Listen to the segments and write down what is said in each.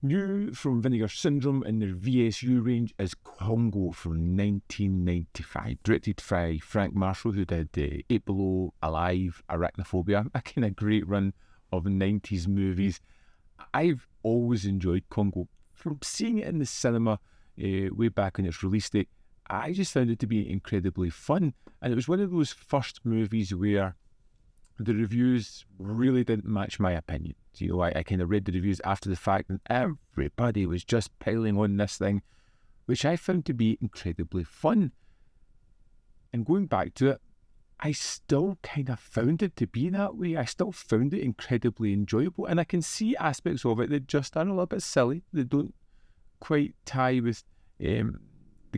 New from Vinegar Syndrome in their VSU range is Congo from 1995, directed by Frank Marshall, who did 8 Below, Alive, Arachnophobia, a kind of great run of 90s movies. I've always enjoyed Congo. From seeing it in the cinema way back on its release date, I just found it to be incredibly fun. And it was one of those first movies where the reviews really didn't match my opinion. You know, I kind of read the reviews after the fact, and everybody was just piling on this thing, which I found to be incredibly fun. And going back to it, I still kind of found it to be that way. I still found it incredibly enjoyable, and I can see aspects of it that just are a little bit silly. They don't quite tie with the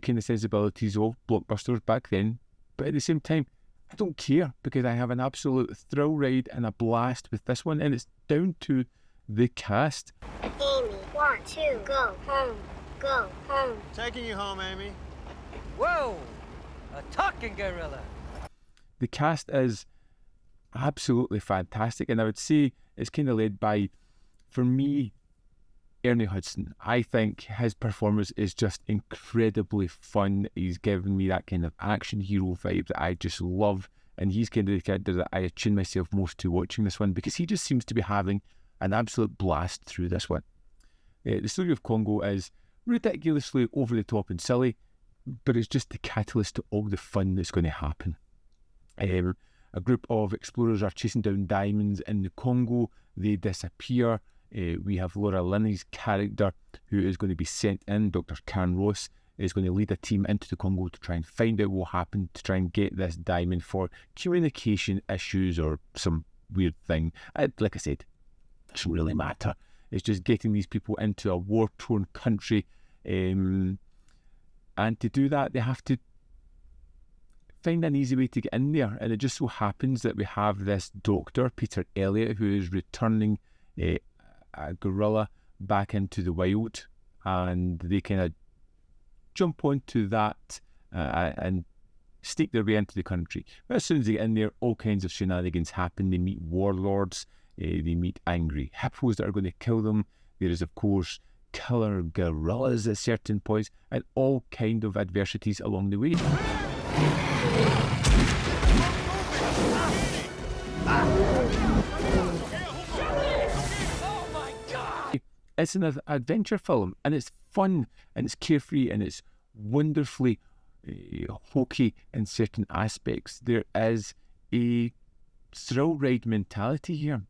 kind of sensibilities of blockbusters back then. But at the same time, I don't care, because I have an absolute thrill ride and a blast with this one, and it's down to the cast. Amy, want to go home, go home. Taking you home, Amy. Whoa, a talking gorilla. The cast is absolutely fantastic, and I would say it's kind of led by, for me, Ernie Hudson. I think his performance is just incredibly fun. He's given me that kind of action hero vibe that I just love, and he's kind of the character that I attune myself most to watching this one, because he just seems to be having an absolute blast through this one. The story of Congo is ridiculously over the top and silly, but it's just the catalyst to all the fun that's going to happen. A group of explorers are chasing down diamonds in the Congo. They disappear. We have Laura Linney's character, who is going to be sent in. Dr. Karen Ross is going to lead a team into the Congo to try and find out what happened, to try and get this diamond for communication issues or some weird thing. Like I said, it doesn't really matter. It's just getting these people into a war-torn country. And to do that, they have to find an easy way to get in there. And it just so happens that we have this doctor, Peter Elliott, who is returning a gorilla back into the wild, and they kind of jump onto that and sneak their way into the country. But as soon as they get in there, all kinds of shenanigans happen. They meet warlords, they meet angry hippos that are going to kill them. There is, of course, killer gorillas at certain points, and all kind of adversities along the way. It's an adventure film, and it's fun, and it's carefree, and it's wonderfully hokey in certain aspects. There is a thrill ride mentality here.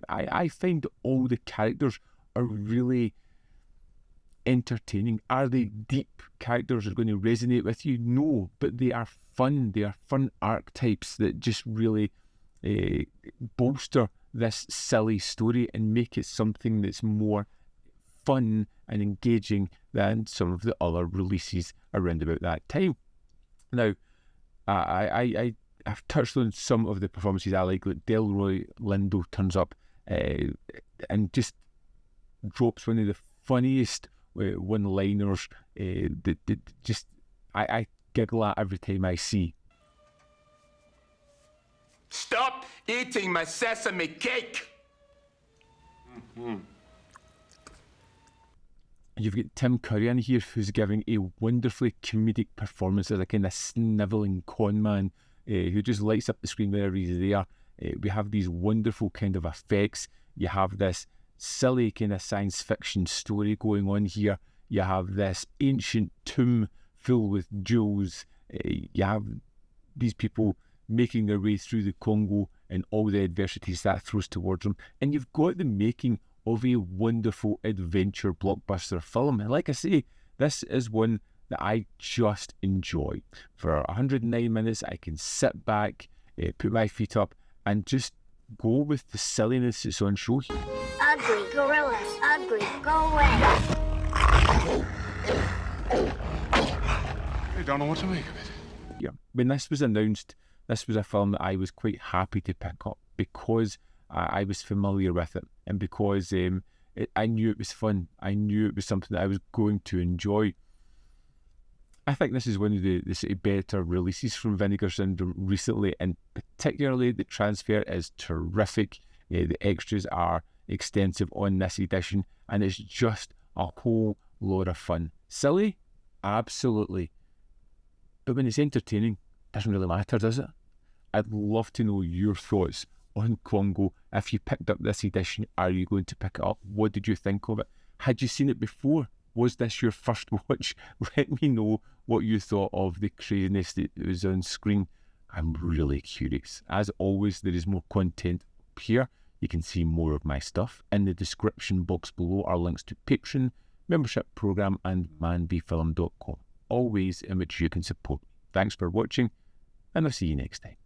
I find all the characters are really entertaining. Are they deep characters that are going to resonate with you? No, but they are fun. They are fun archetypes that just really bolster this silly story and make it something that's more fun and engaging than some of the other releases around about that time. Now, I've touched on some of the performances I like Delroy Lindo turns up and just drops one of the funniest one-liners that just I giggle at every time I see. Stop eating my sesame cake! Mm-hmm. You've got Tim Curry in here, who's giving a wonderfully comedic performance as a kind of snivelling con man who just lights up the screen wherever he's there. We have these wonderful kind of effects. You have this silly kind of science fiction story going on here. You have this ancient tomb filled with jewels. You have these people making their way through the Congo and all the adversities that throws towards them. And you've got the making of a wonderful adventure blockbuster film. And like I say, this is one that I just enjoy. For 109 minutes, I can sit back, put my feet up, and just go with the silliness that's on show here. Ugly gorillas, ugly, go away. I don't know what to make of it. Yeah, when this was announced, this was a film that I was quite happy to pick up because I was familiar with it, and because I knew it was fun. I knew it was something that I was going to enjoy. I think this is one of the sort of better releases from Vinegar Syndrome recently, and particularly the transfer is terrific. The extras are extensive on this edition, and it's just a whole lot of fun. Silly? Absolutely. But when it's entertaining, it doesn't really matter, does it? I'd love to know your thoughts on Congo. If you picked up this edition, are you going to pick it up? What did you think of it? Had you seen it before? Was this your first watch? Let me know what you thought of the craziness that was on screen. I'm really curious. As always, there is more content up here. You can see more of my stuff. In the description box below are links to Patreon, membership program, and manbfilm.com. All ways in which you can support me. Thanks for watching, and I'll see you next time.